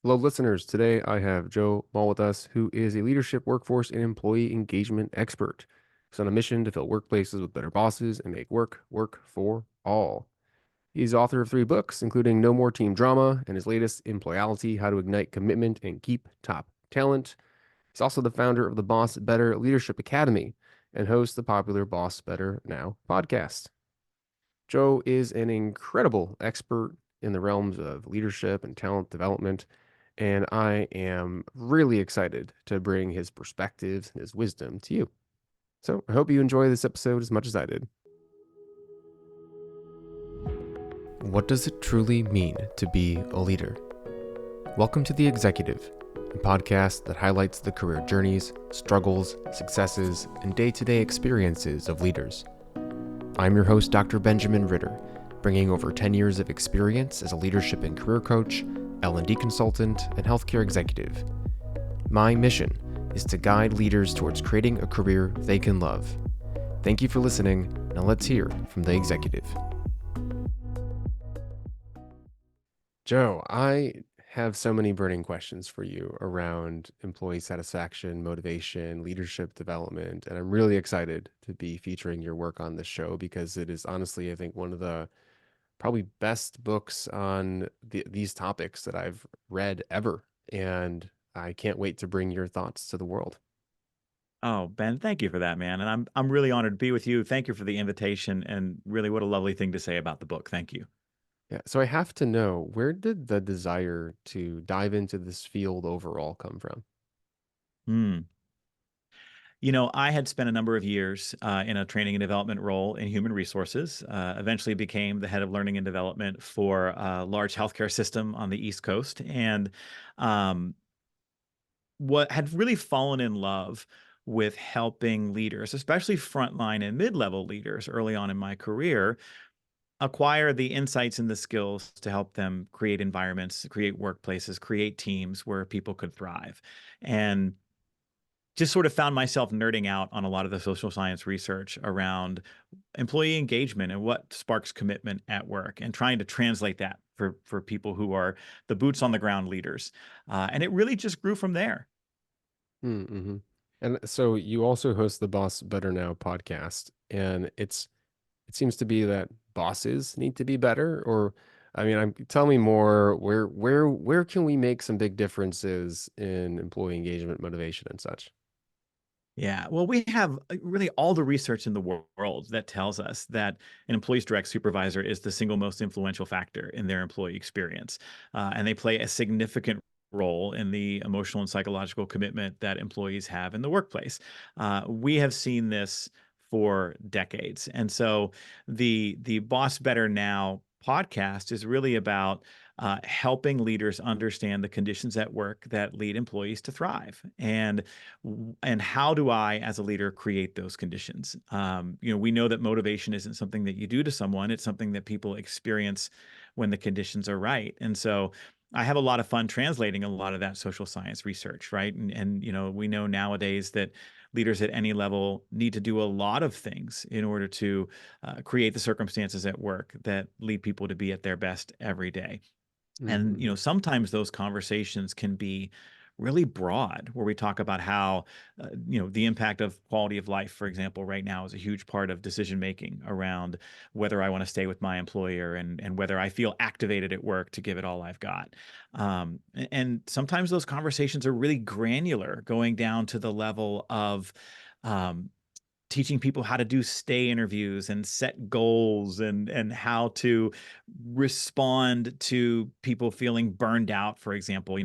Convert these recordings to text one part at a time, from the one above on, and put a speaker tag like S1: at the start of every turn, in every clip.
S1: Hello, listeners. Today I have Joe Mull with us, who is a leadership, workforce, and employee engagement expert. He's on a mission to fill workplaces with better bosses and make work work for all. He's author of 3 books, including No More Team Drama and his latest, Employalty: How to Ignite Commitment and Keep Top Talent. He's also the founder of the BossBetter Leadership Academy and hosts the popular Boss Better Now podcast. Joe is an incredible expert in the realms of leadership and talent development, and I am really excited to bring his perspectives and his wisdom to you. So I hope you enjoy this episode as much as I did. What does it truly mean to be a leader? Welcome to The Executive, a podcast that highlights the career journeys, struggles, successes, and day-to-day experiences of leaders. I'm your host, Dr. Benjamin Ritter, bringing over 10 years of experience as a leadership and career coach, L&D consultant, and healthcare executive. My mission is to guide leaders towards creating a career they can love. Thank you for listening. Now let's hear from the executive. Joe, I have so many burning questions for you around employee satisfaction, motivation, leadership development, and I'm really excited to be featuring your work on this show because it is honestly, I think, one of the probably best books on these topics that I've read ever. And I can't wait to bring your thoughts to the world.
S2: Oh, Ben, thank you for that, man. And I'm really honored to be with you. Thank you for the invitation and really what a lovely thing to say about the book. Thank you.
S1: Yeah. So I have to know, where did the desire to dive into this field overall come from?
S2: Hmm. I had spent a number of years in a training and development role in human resources, eventually became the head of learning and development for a large healthcare system on the East Coast. And um, what had really fallen in love with helping leaders, especially frontline and mid-level leaders early on in my career, acquire the insights and the skills to help them create environments, create workplaces, create teams where people could thrive. And just sort of found myself nerding out on a lot of the social science research around employee engagement and what sparks commitment at work and trying to translate that for people who are the boots on the ground leaders. And it really just grew from there.
S1: Mm-hmm. And so you also host the Boss Better Now podcast, and it seems to be that bosses need to be better, or I mean, tell me more. Where can we make some big differences in employee engagement, motivation, and such?
S2: Yeah, well, we have really all the research in the world that tells us that an employee's direct supervisor is the single most influential factor in their employee experience. And they play a significant role in the emotional and psychological commitment that employees have in the workplace. We have seen this for decades. And so the Boss Better Now podcast is really about helping leaders understand the conditions at work that lead employees to thrive. And how do I, as a leader, create those conditions? We know that motivation isn't something that you do to someone; it's something that people experience when the conditions are right. And so, I have a lot of fun translating a lot of that social science research, right? And we know nowadays that leaders at any level need to do a lot of things in order to create the circumstances at work that lead people to be at their best every day. And,
S1: Mm-hmm.
S2: sometimes those conversations can be really broad, where we talk about how, the impact of quality of life, for example, right now is a huge part of decision making around whether I want to stay with my employer and whether I feel activated at work to give it all I've got. And sometimes those conversations are really granular, going down to the level of, um, teaching people how to do stay interviews and set goals and how to respond to people feeling burned out, for example,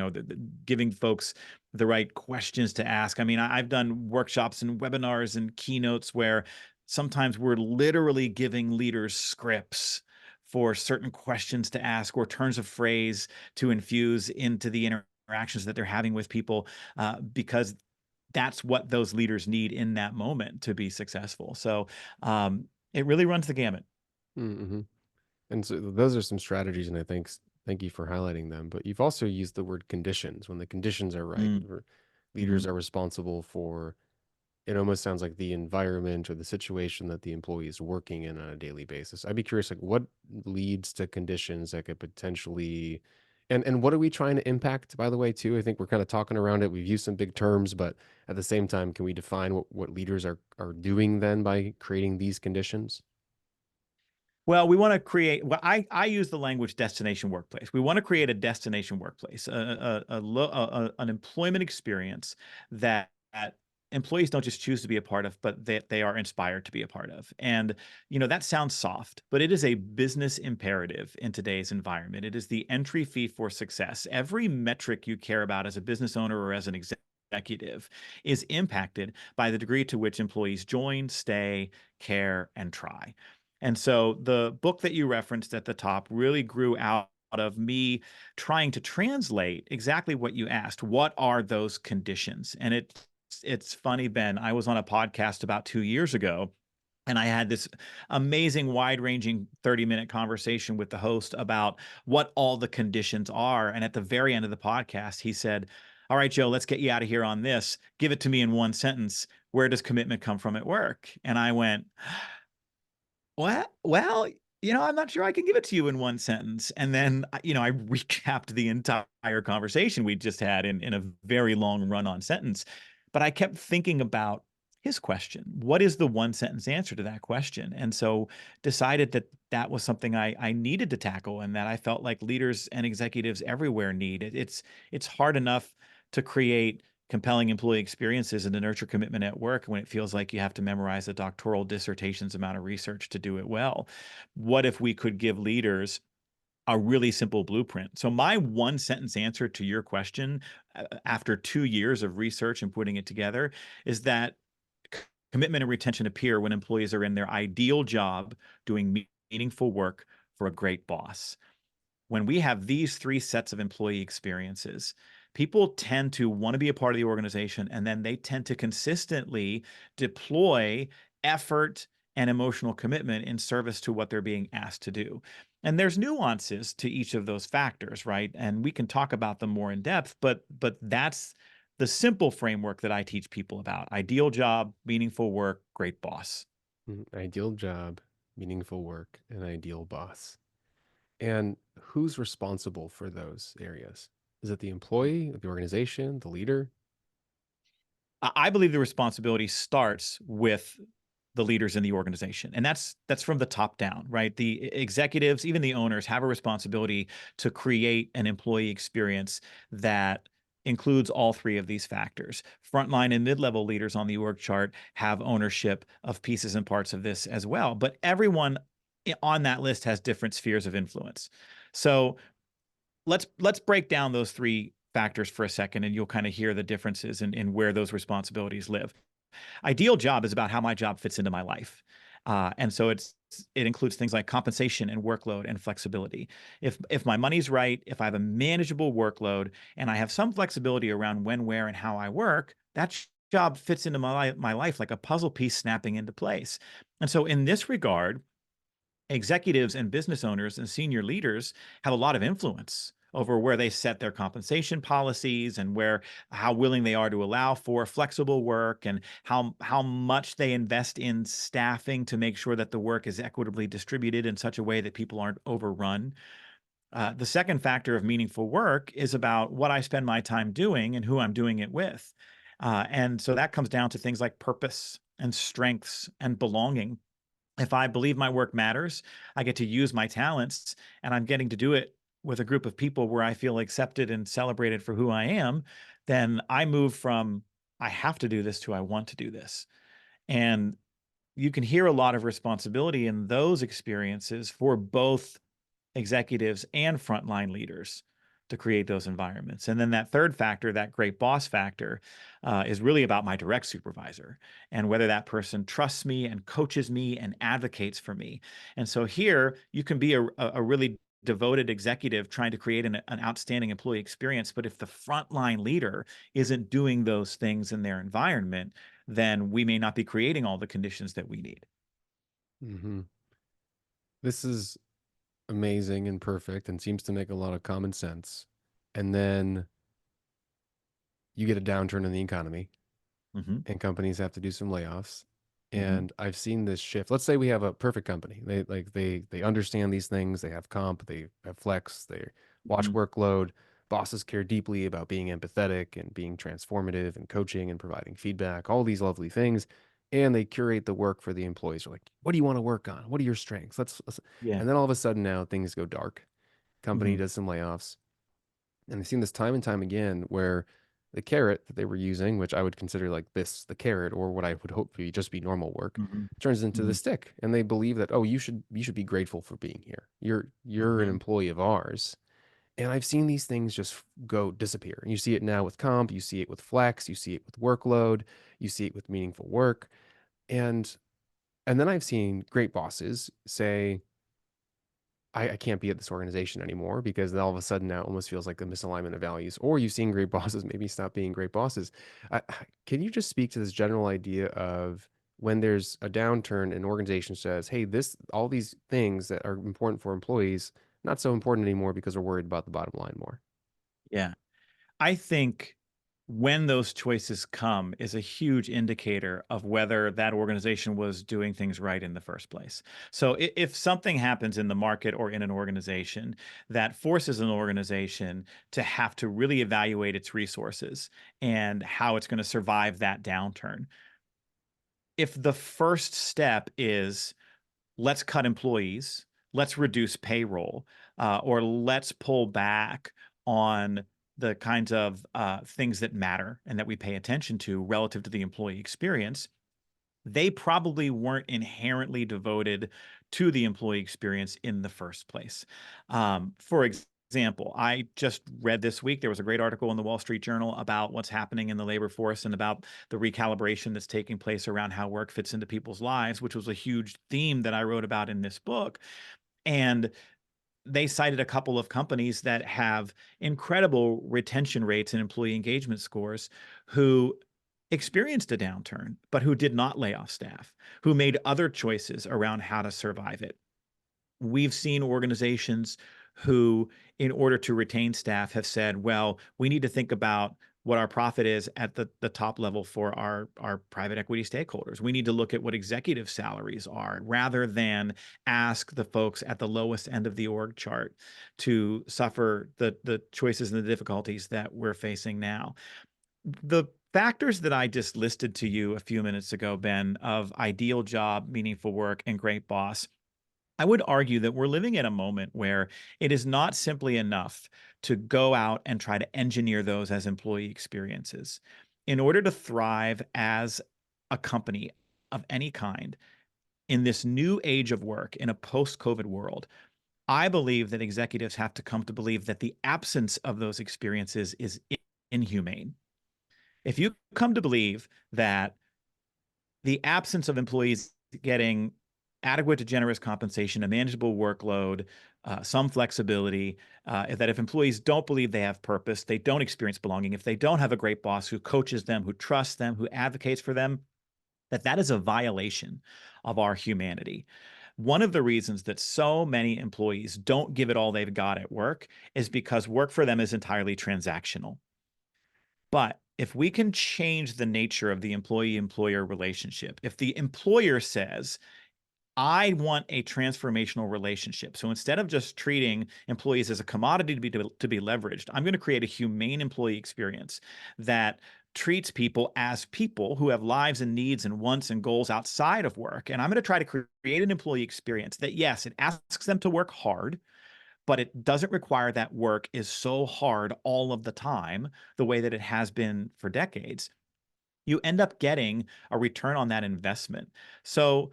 S2: giving folks the right questions to ask. I mean, I've done workshops and webinars and keynotes where sometimes we're literally giving leaders scripts for certain questions to ask or turns of phrase to infuse into the interactions that they're having with people, because that's what those leaders need in that moment to be successful. So it really runs the gamut.
S1: Mm-hmm. And so those are some strategies, and thank you for highlighting them. But you've also used the word conditions. When the conditions are right, where
S2: Mm-hmm.
S1: leaders are responsible for, it almost sounds like the environment or the situation that the employee is working in on a daily basis. I'd be curious, like what leads to conditions that could potentially And what are we trying to impact, by the way, too? I think we're kind of talking around it. We've used some big terms, but at the same time, can we define what leaders are doing then by creating these conditions?
S2: Well, we want to create, well, I use the language destination workplace. We want to create a destination workplace, an employment experience that employees don't just choose to be a part of, but that they are inspired to be a part of. And, that sounds soft, but it is a business imperative in today's environment. It is the entry fee for success. Every metric you care about as a business owner or as an executive is impacted by the degree to which employees join, stay, care, and try. And so the book that you referenced at the top really grew out of me trying to translate exactly what you asked. What are those conditions? And it's funny, Ben. I was on a podcast about 2 years ago, and I had this amazing, wide-ranging 30-minute conversation with the host about what all the conditions are. And at the very end of the podcast, he said, "All right, Joe, let's get you out of here on this. Give it to me in one sentence. Where does commitment come from at work?" And I went, well, I'm not sure I can give it to you in one sentence. And then, I recapped the entire conversation we just had in a very long run-on sentence. But I kept thinking about his question. What is the one sentence answer to that question? And so decided that that was something I needed to tackle, and that I felt like leaders and executives everywhere need. It's hard enough to create compelling employee experiences and to nurture commitment at work when it feels like you have to memorize a doctoral dissertation's amount of research to do it well. What if we could give leaders a really simple blueprint? So my one sentence answer to your question, after 2 years of research and putting it together, is that commitment and retention appear when employees are in their ideal job doing meaningful work for a great boss. When we have these three sets of employee experiences, people tend to want to be a part of the organization, and then they tend to consistently deploy effort and emotional commitment in service to what they're being asked to do. And there's nuances to each of those factors, right? And we can talk about them more in depth, but that's the simple framework that I teach people about. Ideal job, meaningful work, great boss.
S1: Ideal job, meaningful work, and ideal boss. And who's responsible for those areas? Is it the employee, the organization, the leader?
S2: I believe the responsibility starts with the leaders in the organization, and that's from the top down, right? The executives, even the owners, have a responsibility to create an employee experience that includes all three of these factors. Frontline and mid-level leaders on the org chart have ownership of pieces and parts of this as well, but everyone on that list has different spheres of influence. So let's break down those three factors for a second, and you'll kind of hear the differences in where those responsibilities live. Ideal job is about how my job fits into my life. And so it includes things like compensation and workload and flexibility. If my money's right, if I have a manageable workload, and I have some flexibility around when, where, and how I work, that job fits into my life like a puzzle piece snapping into place. And so in this regard, executives and business owners and senior leaders have a lot of influence over where they set their compensation policies, and how willing they are to allow for flexible work, and how much they invest in staffing to make sure that the work is equitably distributed in such a way that people aren't overrun. The second factor of meaningful work is about what I spend my time doing and who I'm doing it with. And so that comes down to things like purpose and strengths and belonging. If I believe my work matters, I get to use my talents, and I'm getting to do it with a group of people where I feel accepted and celebrated for who I am, then I move from I have to do this to I want to do this. And you can hear a lot of responsibility in those experiences for both executives and frontline leaders to create those environments. And then that third factor, that great boss factor, is really about my direct supervisor and whether that person trusts me and coaches me and advocates for me. And so here you can be a really devoted executive trying to create an outstanding employee experience. But if the frontline leader isn't doing those things in their environment, then we may not be creating all the conditions that we need.
S1: Hmm. This is amazing and perfect and seems to make a lot of common sense. And then you get a downturn in the economy
S2: Hmm.
S1: and companies have to do some layoffs.
S2: Hmm.
S1: And I've seen this shift. Let's say we have a perfect company. They understand these things, they have comp, they have flex, they're watch
S2: Mhm.
S1: workload. Bosses care deeply about being empathetic and being transformative and coaching and providing feedback, all these lovely things. And they curate the work for the employees. They're like, what do you want to work on? What are your strengths? Let's.
S2: Yeah.
S1: And then all of a sudden now things go dark. Company
S2: Mhm.
S1: does some layoffs. And I've seen this time and time again where the carrot that they were using, which I would consider like this, the carrot, or what I would hope to be just be normal work,
S2: Mhm.
S1: turns into the
S2: Mhm.
S1: stick. And they believe that, oh, you should be grateful for being here. You're an
S2: Mhm.
S1: employee of ours. And I've seen these things just go disappear. And you see it now with comp, you see it with flex, you see it with workload, you see it with meaningful work. And and then I've seen great bosses say, I can't be at this organization anymore because then all of a sudden now it almost feels like a misalignment of values. Or you've seen great bosses maybe stop being great bosses. Can you just speak to this general idea of when there's a downturn, an organization says, "Hey, this all these things that are important for employees not so important anymore because we're worried about the bottom line more."
S2: Yeah. I think when those choices come is a huge indicator of whether that organization was doing things right in the first place. So if something happens in the market or in an organization that forces an organization to have to really evaluate its resources and how it's going to survive that downturn, if the first step is let's cut employees, let's reduce payroll, or let's pull back on the kinds of things that matter and that we pay attention to relative to the employee experience, they probably weren't inherently devoted to the employee experience in the first place. For example, I just read this week, there was a great article in the Wall Street Journal about what's happening in the labor force and about the recalibration that's taking place around how work fits into people's lives, which was a huge theme that I wrote about in this book. And they cited a couple of companies that have incredible retention rates and employee engagement scores who experienced a downturn, but who did not lay off staff, who made other choices around how to survive it. We've seen organizations who, in order to retain staff, have said, well, we need to think about what our profit is at the top level for our private equity stakeholders. We need to look at what executive salaries are rather than ask the folks at the lowest end of the org chart to suffer the choices and the difficulties that we're facing now. The factors that I just listed to you a few minutes ago, Ben, of ideal job, meaningful work, and great boss, I would argue that we're living in a moment where it is not simply enough to go out and try to engineer those as employee experiences. In order to thrive as a company of any kind in this new age of work in a post COVID world, I believe that executives have to come to believe that the absence of those experiences is inhumane. If you come to believe that the absence of employees getting adequate to generous compensation, a manageable workload, some flexibility, that if employees don't believe they have purpose, they don't experience belonging, if they don't have a great boss who coaches them, who trusts them, who advocates for them, that is a violation of our humanity. One of the reasons that so many employees don't give it all they've got at work is because work for them is entirely transactional. But if we can change the nature of the employee-employer relationship, if the employer says, I want a transformational relationship. So instead of just treating employees as a commodity to be leveraged, I'm going to create a humane employee experience that treats people as people who have lives and needs and wants and goals outside of work. And I'm going to try to create an employee experience that, yes, it asks them to work hard, but it doesn't require that work is so hard all of the time, the way that it has been for decades. You end up getting a return on that investment. So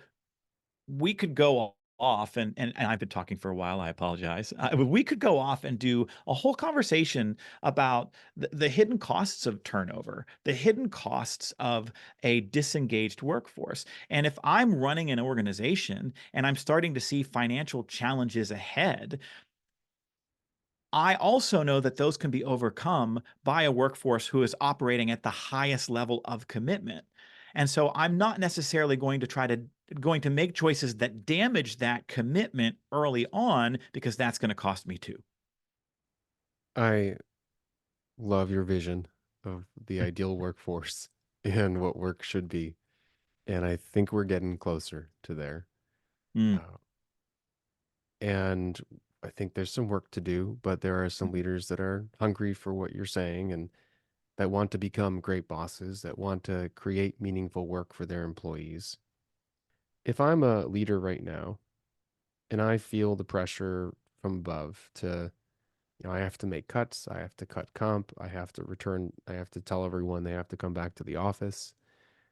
S2: we could go off and I've been talking for a while. I apologize. We could go off and do a whole conversation about the hidden costs of turnover, the hidden costs of a disengaged workforce. And if I'm running an organization and I'm starting to see financial challenges ahead, I also know that those can be overcome by a workforce who is operating at the highest level of commitment. And so I'm not necessarily going to make choices that damage that commitment early on because that's going to cost me too.
S1: I love your vision of the ideal workforce and what work should be. And I think we're getting closer to there.
S2: Mm,
S1: Uh, and I think there's some work to do, but there are some
S2: Mhm.
S1: leaders that are hungry for what you're saying and that want to become great bosses, that want to create meaningful work for their employees. If I'm a leader right now and I feel the pressure from above to, I have to make cuts, I have to cut comp, I have to tell everyone they have to come back to the office,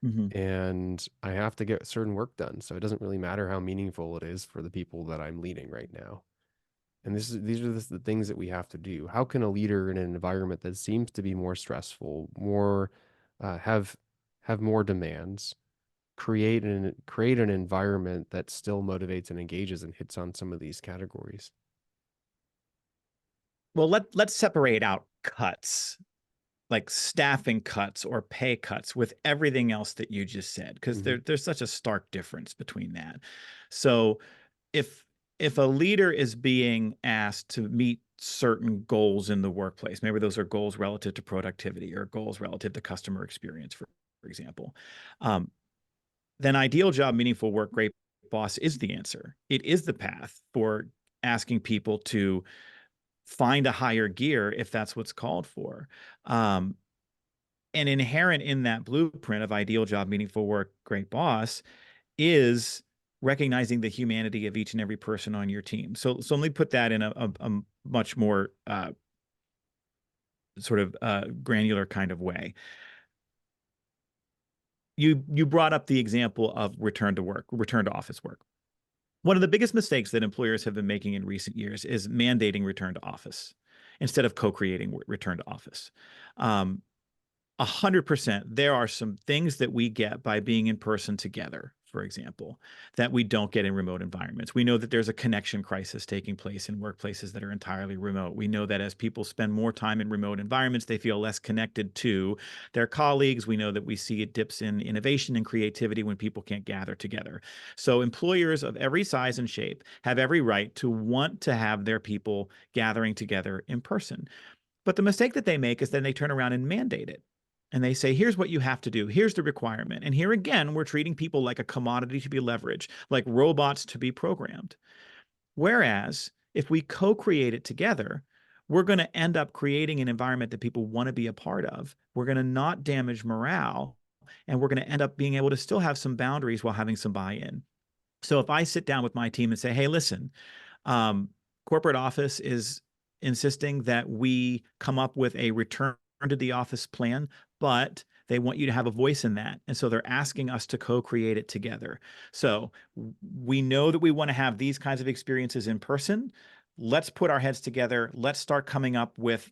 S2: Mhm.
S1: and I have to get certain work done. So it doesn't really matter how meaningful it is for the people that I'm leading right now. And these are the things that we have to do. How can a leader in an environment that seems to be more stressful, more uh, have have more demands, create an environment that still motivates and engages and hits on some of these categories?
S2: Well, let's separate out cuts, like staffing cuts or pay cuts with everything else that you just said, because
S1: Hmm.
S2: there's such a stark difference between that. So if if a leader is being asked to meet certain goals in the workplace, maybe those are goals relative to productivity or goals relative to customer experience, for example, um, then ideal job, meaningful work, great boss is the answer. It is the path for asking people to find a higher gear if that's what's called for. Um, and inherent in that blueprint of ideal job, meaningful work, great boss is recognizing the humanity of each and every person on your team. So let me put that in a much more sort of granular kind of way. You brought up the example of return to work, return to office work. One of the biggest mistakes that employers have been making in recent years is mandating return to office instead of co-creating return to office. Um, 100%. There are some things that we get by being in person together, for example, that we don't get in remote environments. We know that there's a connection crisis taking place in workplaces that are entirely remote. We know that as people spend more time in remote environments, they feel less connected to their colleagues. We know that we see it dips in innovation and creativity when people can't gather together. So employers of every size and shape have every right to want to have their people gathering together in person. But the mistake that they make is then they turn around and mandate it. And they say, here's what you have to do. Here's the requirement. And here again, we're treating people like a commodity to be leveraged, like robots to be programmed. Whereas if we co create it together, we're going to end up creating an environment that people want to be a part of. We're going to not damage morale, and we're going to end up being able to still have some boundaries while having some buy in. So if I sit down with my team and say, hey, listen, um, corporate office is insisting that we come up with a return to the office plan, but they want you to have a voice in that. And so they're asking us to co-create it together. So we know that we want to have these kinds of experiences in person. Let's put our heads together. Let's start coming up with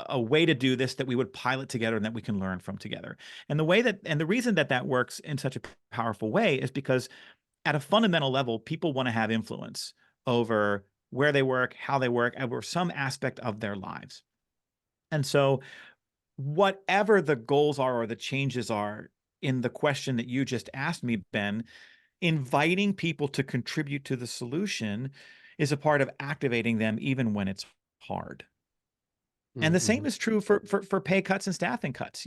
S2: a way to do this that we would pilot together and that we can learn from together. And the reason that that works in such a powerful way is because at a fundamental level, people want to have influence over where they work, how they work, over some aspect of their lives. And so, whatever the goals are or the changes are in the question that you just asked me, Ben, inviting people to contribute to the solution is a part of activating them even when it's hard. And the same
S1: Hmm.
S2: is true for pay cuts and staffing cuts.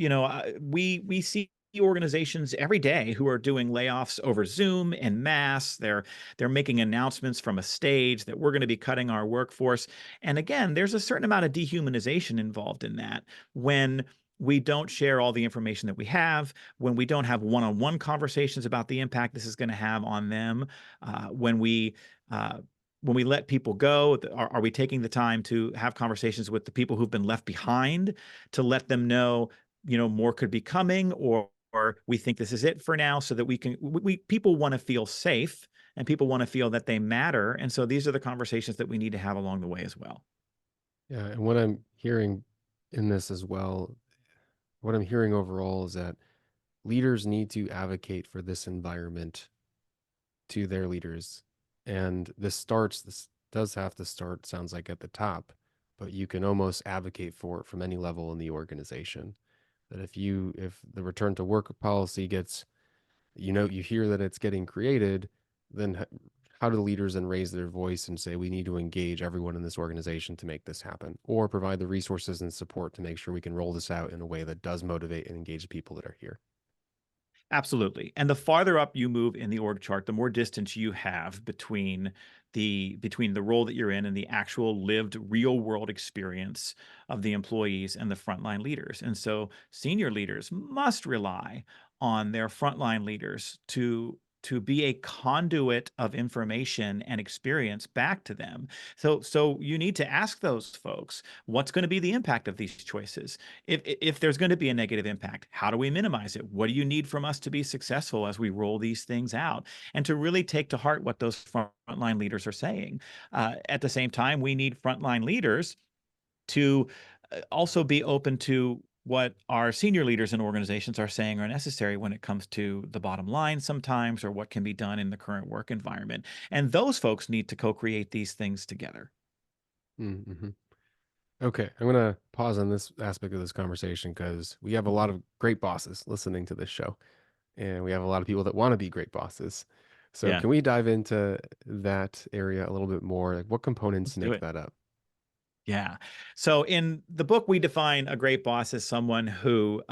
S2: We see organizations every day who are doing layoffs over Zoom en masse. They're making announcements from a stage that we're going to be cutting our workforce. And again, there's a certain amount of dehumanization involved in that when we don't share all the information that we have, when we don't have one-on-one conversations about the impact this is going to have on them, when we uh, when we let people go, are we taking the time to have conversations with the people who've been left behind to let them know, more could be coming, or we think this is it for now, so that we people want to feel safe and people want to feel that they matter. And so these are the conversations that we need to have along the way as well.
S1: Yeah, and what I'm hearing in this as well, what I'm hearing overall is that leaders need to advocate for this environment to their leaders. And this does have to start, sounds like at the top, but you can almost advocate for it from any level in the organization. That if the return to work policy gets, you hear that it's getting created, then how do the leaders then raise their voice and say, we need to engage everyone in this organization to make this happen, or provide the resources and support to make sure we can roll this out in a way that does motivate and engage the people that are here?
S2: Absolutely. And the farther up you move in the org chart, the more distance you have between the role that you're in and the actual lived real world experience of the employees and the frontline leaders. And so senior leaders must rely on their frontline leaders to be a conduit of information and experience back to them. So you need to ask those folks, what's going to be the impact of these choices? If there's going to be a negative impact, how do we minimize it? What do you need from us to be successful as we roll these things out? And to really take to heart what those frontline leaders are saying. At the same time, we need frontline leaders to also be open to what our senior leaders in organizations are saying are necessary when it comes to the bottom line sometimes, or what can be done in the current work environment. And those folks need to co-create these things together.
S1: Mm-hmm. Okay, I'm gonna pause on this aspect of this conversation because we have a lot
S2: Mhm.
S1: of great bosses listening to this show, and we have a lot of people that want to be great bosses. So
S2: Yeah,
S1: can we dive into that area a little bit more? Like, what
S2: let's
S1: components
S2: do
S1: make
S2: it.
S1: that up?
S2: Yeah. So in the book, we define a great boss as someone who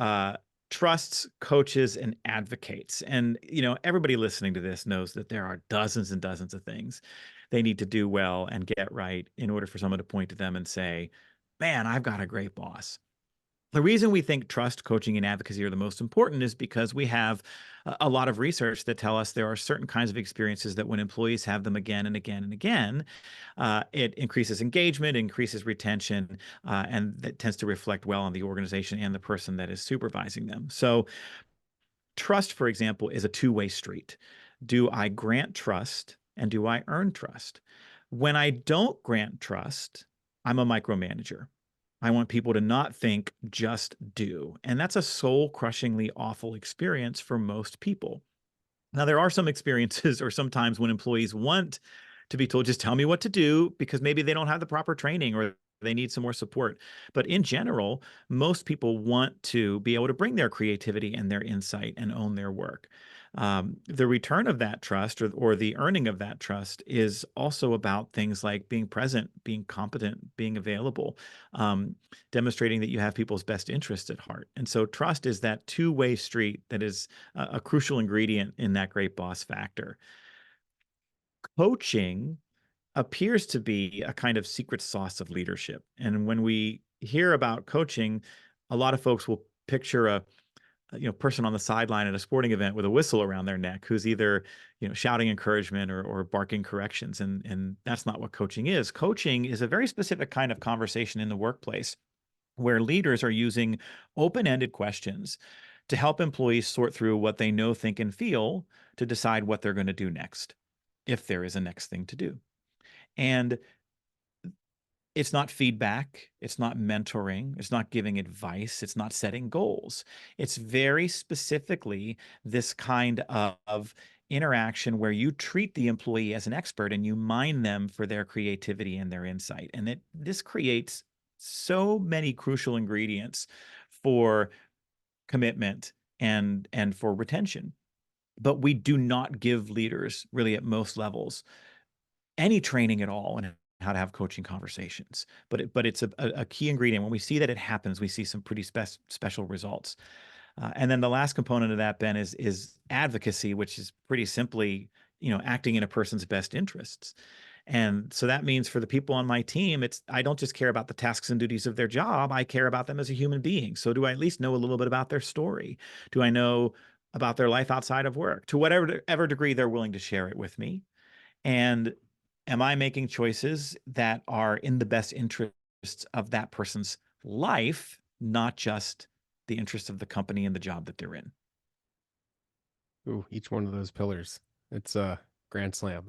S2: trusts, coaches, and advocates. And everybody listening to this knows that there are dozens and dozens of things they need to do well and get right in order for someone to point to them and say, "Man, I've got a great boss." The reason we think trust, coaching, and advocacy are the most important is because we have a lot of research that tell us there are certain kinds of experiences that when employees have them again and again and again, it increases engagement, increases retention, and that tends to reflect well on the organization and the person that is supervising them. So, trust, for example, is a two-way street. Do I grant trust and do I earn trust? When I don't grant trust, I'm a micromanager. I want people to not think, just do. And that's a soul crushingly awful experience for most people. Now, there are some experiences or sometimes when employees want to be told, just tell me what to do because maybe they don't have the proper training or they need some more support. But in general, most people want to be able to bring their creativity and their insight and own their work. The return of that trust or the earning of that trust is also about things like being present, being competent, being available, um, demonstrating that you have people's best interests at heart. And so trust is that two-way street that is a crucial ingredient in that great boss factor. Coaching appears to be a kind of secret sauce of leadership. And when we hear about coaching, a lot of folks will picture a person on the sideline at a sporting event with a whistle around their neck who's either shouting encouragement or barking corrections, and that's not what coaching is. Coaching is a very specific kind of conversation in the workplace where leaders are using open-ended questions to help employees sort through what they know, think, and feel to decide what they're going to do next, if there is a next thing to do. And it's not feedback, it's not mentoring, it's not giving advice, it's not setting goals. It's very specifically this kind of interaction where you treat the employee as an expert and you mine them for their creativity and their insight. And this creates so many crucial ingredients for commitment and for retention. But we do not give leaders really at most levels any training at all in how to have coaching conversations. But it's a key ingredient. When we see that it happens, we see some pretty special results. And then the last component of that, Ben, is advocacy, which is pretty simply, acting in a person's best interests. And so that means for the people on my team, I don't just care about the tasks and duties of their job. I care about them as a human being. So do I at least know a little bit about their story? Do I know about their life outside of work? To whatever ever degree they're willing to share it with me. And am I making choices that are in the best interests of that person's life, not just the interest of the company and the job that they're in?
S1: Ooh, each one of those pillars. It's a grand slam.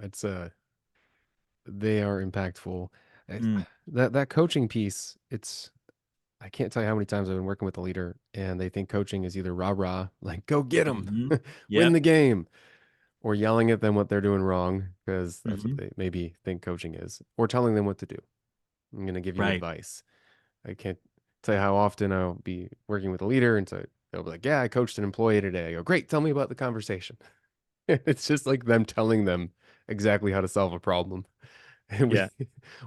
S1: They are impactful.
S2: Mm,
S1: That coaching piece, I can't tell you how many times I've been working with a leader and they think coaching is either rah rah, like go get them,
S2: hmm.
S1: win
S2: Yep.
S1: the game, or yelling at them what they're doing wrong because that's what
S2: Hmm.
S1: they maybe think coaching is, or telling them what to do. I'm going to give you
S2: Right.
S1: advice. I can't tell you how often I'll be working with a leader and so they'll be like, "Yeah, I coached an employee today." I go, "Great, tell me about the conversation." It's just like them telling them exactly how to solve a problem. And
S2: Yeah.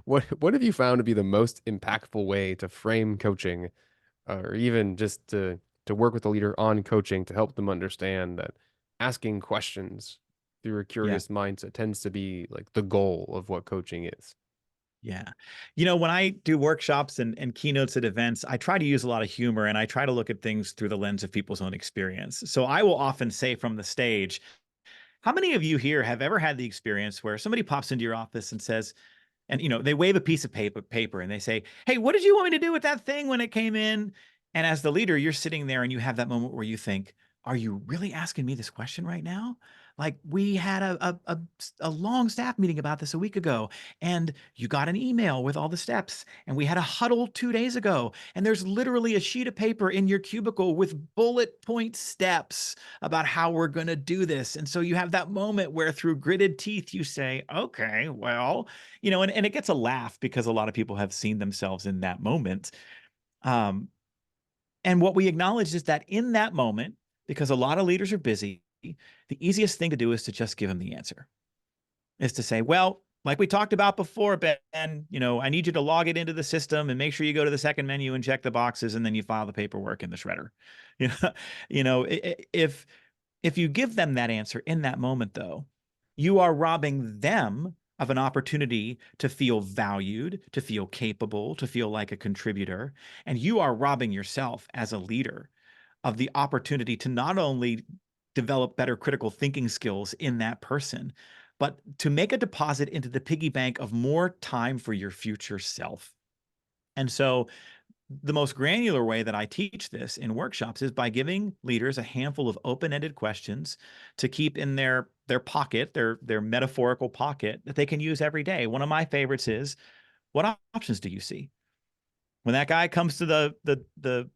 S1: what have you found to be the most impactful way to frame coaching, or even just to to work with the leader on coaching to help them understand that asking questions through a
S2: Yeah.
S1: curious mindset tends to be like the goal of what coaching is.
S2: Yeah. When I do workshops and keynotes at events, I try to use a lot of humor and I try to look at things through the lens of people's own experience. So I will often say from the stage, how many of you here have ever had the experience where somebody pops into your office and says, and they wave a piece of paper and they say, "Hey, what did you want me to do with that thing when it came in?" And as the leader, you're sitting there and you have that moment where you think, "Are you really asking me this question right now? Like we had a long staff meeting about this a week ago, and you got an email with all the steps, and we had a huddle 2 days ago, and there's literally a sheet of paper in your cubicle with bullet point steps about how we're going to do this." And so you have that moment where through gritted teeth, you say, "Okay, well," and it gets a laugh because a lot of people have seen themselves in that moment. Um, and what we acknowledge is that in that moment, because a lot of leaders are busy, the easiest thing to do is to just give them the answer, is to say, well, like we talked about before, Ben, I need you to log it into the system and make sure you go to the second menu and check the boxes, and then you file the paperwork in the shredder. You know, if you give them that answer in that moment, though, you are robbing them of an opportunity to feel valued, to feel capable, to feel like a contributor. And you are robbing yourself as a leader of the opportunity to not only develop better critical thinking skills in that person, but to make a deposit into the piggy bank of more time for your future self. And so the most granular way that I teach this in workshops is by giving leaders a handful of open-ended questions to keep in their pocket, their metaphorical pocket that they can use every day. One of my favorites is, what options do you see? When that guy comes to the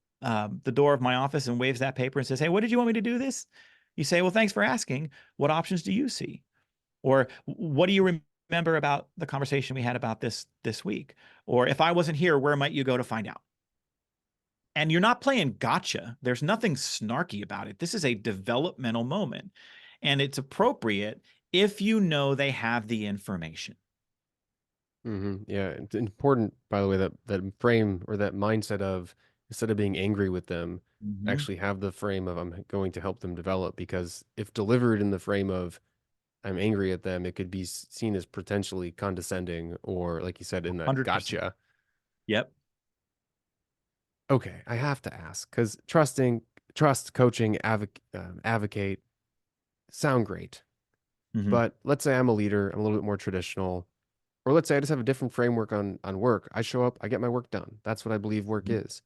S2: door of my office and waves that paper and says, "Hey, what did you want me to do this?" You say, "Well, thanks for asking. What options do you see?" Or what do you remember about the conversation we had about this week? Or if I wasn't here, where might you go to find out? And you're not playing gotcha. There's nothing snarky about it. This is a developmental moment. And it's appropriate if you know they have the information.
S1: Yeah, it's important, by the way, that frame or that mindset of instead of being angry with them,
S2: Mhm.
S1: actually have the frame of I'm going to help them develop. Because if delivered in the frame of I'm angry at them, it could be seen as potentially condescending or, like you said, in that
S2: 100%.
S1: gotcha.
S2: Yep.
S1: Okay, I have to ask because trust, coaching, advocate sound great.
S2: Mhm.
S1: But let's say I'm a leader, I'm a little bit more traditional, or let's say I just have a different framework on work. I show up, I get my work done. That's what I believe work
S2: Mhm.
S1: is.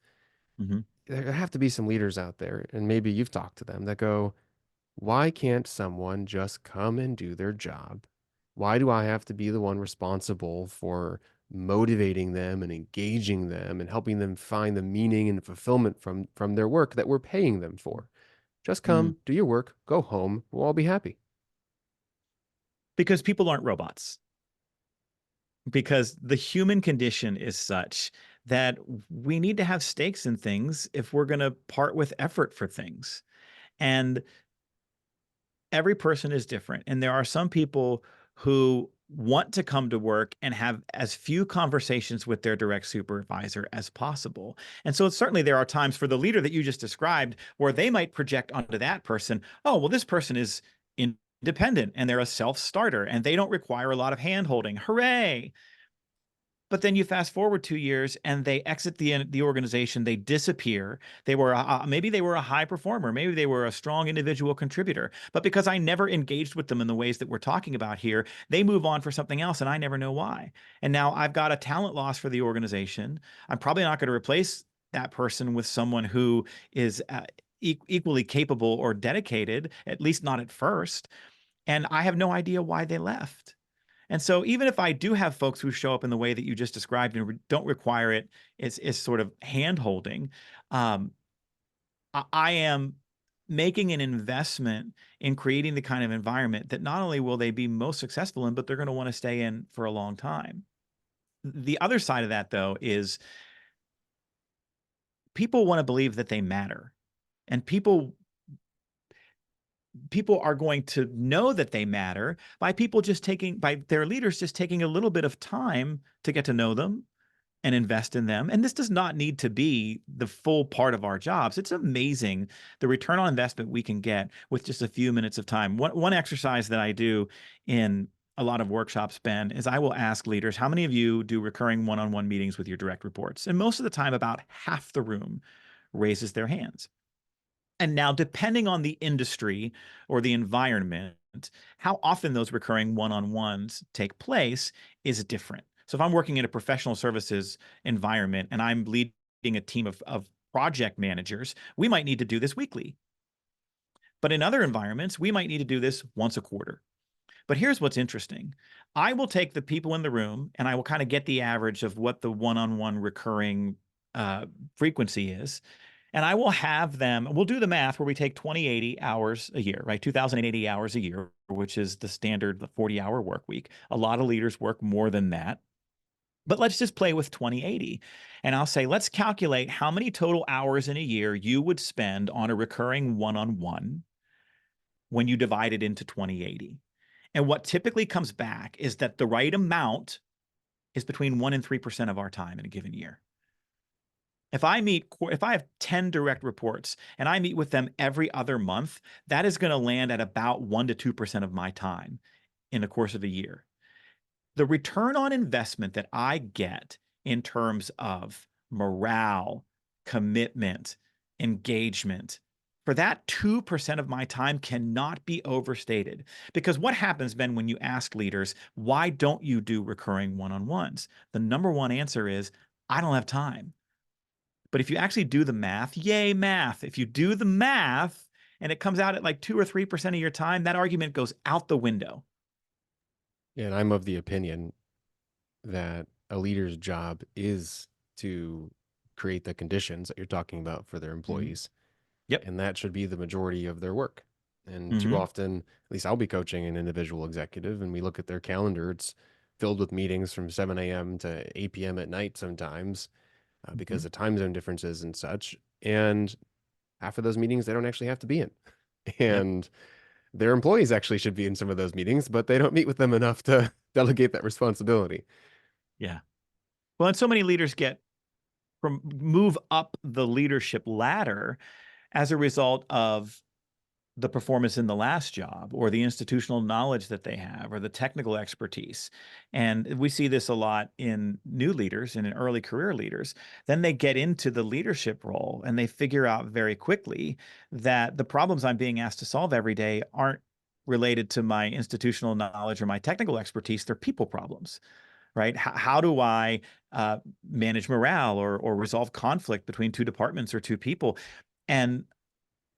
S2: Mhm.
S1: There have to be some leaders out there, and maybe you've talked to them that go, why can't someone just come and do their job? Why do I have to be the one responsible for motivating them and engaging them and helping them find the meaning and fulfillment from their work that we're paying them for? Just
S2: Mm.
S1: come, do your work, go home, we'll all be happy.
S2: Because people aren't robots. Because the human condition is such that we need to have stakes in things if we're going to part with effort for things. And every person is different. And there are some people who want to come to work and have as few conversations with their direct supervisor as possible. And so certainly there are times for the leader that you just described where they might project onto that person, oh, well, this person is independent and they're a self-starter and they don't require a lot of hand-holding. Hooray. But then you fast forward 2 years and they exit the organization, they disappear. They were maybe they were a high performer, maybe they were a strong individual contributor, but because I never engaged with them in the ways that we're talking about here, they move on for something else and I never know why. And now I've got a talent loss for the organization. I'm probably not going to replace that person with someone who is equally capable or dedicated, at least not at first, and I have no idea why they left. And so even if I do have folks who show up in the way that you just described and don't require it is sort of hand-holding, um, I am making an investment in creating the kind of environment that not only will they be most successful in, but they're going to want to stay in for a long time. The other side of that, though, is people want to believe that they matter. And people are going to know that they matter by by their leaders just taking a little bit of time to get to know them, and invest in them. And this does not need to be the full part of our jobs. It's amazing the return on investment we can get with just a few minutes of time. One exercise that I do in a lot of workshops, Ben, is I will ask leaders, how many of you do recurring one-on-one meetings with your direct reports? And most of the time, about half the room raises their hands. And now, depending on the industry or the environment, how often those recurring one-on-ones take place is different. So if I'm working in a professional services environment and I'm leading a team of project managers, we might need to do this weekly. But in other environments, we might need to do this once a quarter. But here's what's interesting. I will take the people in the room and I will kind of get the average of what the one-on-one recurring frequency is. And I will have them, we'll do the math where we take 2080 hours a year, right? 2,080 hours a year, which is the standard, the 40-hour work week. A lot of leaders work more than that. But let's just play with 2080. And I'll say, let's calculate how many total hours in a year you would spend on a recurring one-on-one when you divide it into 2080. And what typically comes back is that the right amount is between 1% and 3% of our time in a given year. If I have 10 direct reports and I meet with them every other month, that is going to land at about 1% to 2% of my time in the course of a year. The return on investment that I get in terms of morale, commitment, engagement, for that 2% of my time cannot be overstated. Because what happens, Ben, when you ask leaders, why don't you do recurring one-on-ones? The number one answer is, I don't have time. But if you actually do the math, yay, math. If you do the math and it comes out at like 2 or 3% of your time, that argument goes out the window.
S1: And I'm of the opinion that a leader's job is to create the conditions that you're talking about for their
S2: Mhm.
S1: employees.
S2: Yep.
S1: And that should be the majority of their work. And too
S2: Hmm.
S1: often, at least I'll be coaching an individual executive, and we look at their calendar, it's filled with meetings from 7 a.m. to 8 p.m. at night sometimes
S2: Hmm.
S1: because of time zone differences and such. And half of those meetings they don't actually have to be in.
S2: Yep.
S1: And their employees actually should be in some of those meetings, but they don't meet with them enough to delegate that responsibility.
S2: Yeah. Well, and so many leaders move up the leadership ladder as a result of the performance in the last job or the institutional knowledge that they have or the technical expertise. And we see this a lot in new leaders and in early career leaders. Then they get into the leadership role and they figure out very quickly that the problems I'm being asked to solve every day aren't related to my institutional knowledge or my technical expertise. They're people problems, right? How do I manage morale or resolve conflict between two departments or two people? And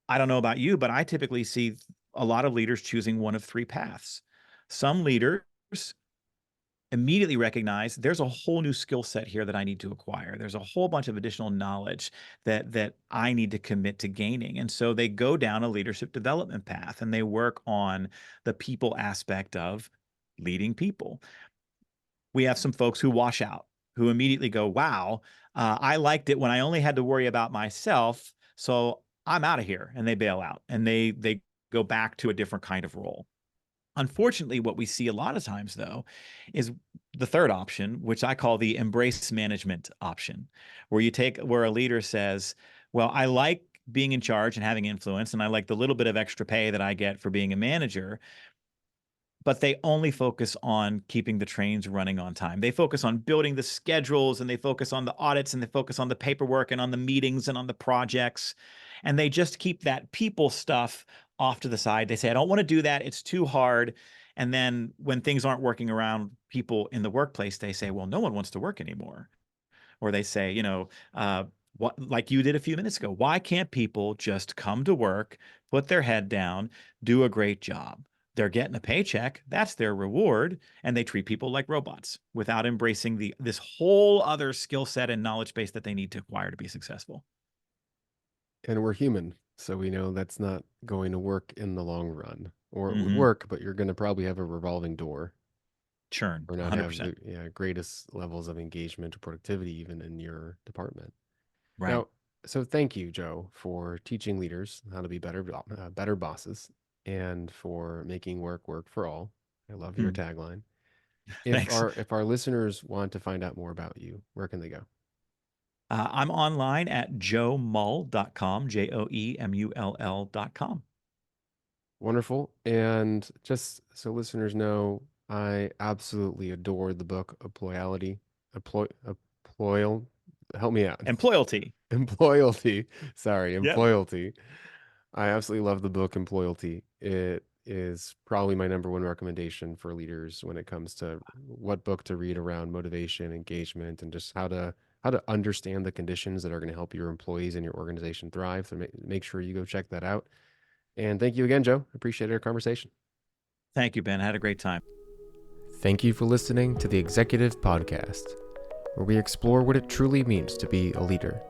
S2: I don't know about you, but I typically see a lot of leaders choosing one of three paths. Some leaders immediately recognize there's a whole new skill set here that I need to acquire. There's a whole bunch of additional knowledge that I need to commit to gaining. And so they go down a leadership development path and they work on the people aspect of leading people. We have some folks who wash out, who immediately go, wow, I liked it when I only had to worry about myself. So I'm out of here. And they bail out and they go back to a different kind of role. Unfortunately, what we see a lot of times, though, is the third option, which I call the embrace management option, where a leader says, well, I like being in charge and having influence, and I like the little bit of extra pay that I get for being a manager, but they only focus on keeping the trains running on time. They focus on building the schedules and they focus on the audits and they focus on the paperwork and on the meetings and on the projects. And they just keep that people stuff off to the side. They say, I don't want to do that. It's too hard. And then when things aren't working around people in the workplace, they say, well, no one wants to work anymore. Or they say, what, like you did a few minutes ago, why can't people just come to work, put their head down, do a great job? They're getting a paycheck, that's their reward, and they treat people like robots without embracing this whole other skill set and knowledge base that they need to acquire to be successful.
S1: And we're human, so we know that's not going to work in the long run. Or it would
S2: Hmm.
S1: work, but you're going to probably have a revolving door
S2: Churn,
S1: or not have
S2: 100%.
S1: the greatest levels of engagement or productivity even in your department.
S2: Right.
S1: Now, so thank you, Joe, for teaching leaders how to be better bosses and for making work work for all. I love your
S2: Mm.
S1: tagline.
S2: Thanks.
S1: If our listeners want to find out more about you, where can they go?
S2: I'm online at joemull.com, JOEMULL.com.
S1: Wonderful. And just so listeners know, I absolutely adored the book Employalty. Employal, help me out.
S2: Employalty.
S1: Employalty. Sorry,
S2: Yep.
S1: Employalty. I absolutely love the book Employalty. It is probably my number one recommendation for leaders when it comes to what book to read around motivation, engagement, and just how to understand the conditions that are going to help your employees and your organization thrive. So make sure you go check that out. And thank you again, Joe. Appreciate our conversation.
S2: Thank you, Ben. I had a great time.
S1: Thank you for listening to the Executive Podcast, where we explore what it truly means to be a leader.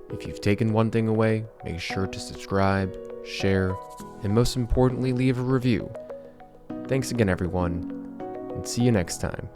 S1: If you've taken one thing away, make sure to subscribe, share, and most importantly, leave a review. Thanks again, everyone, and see you next time.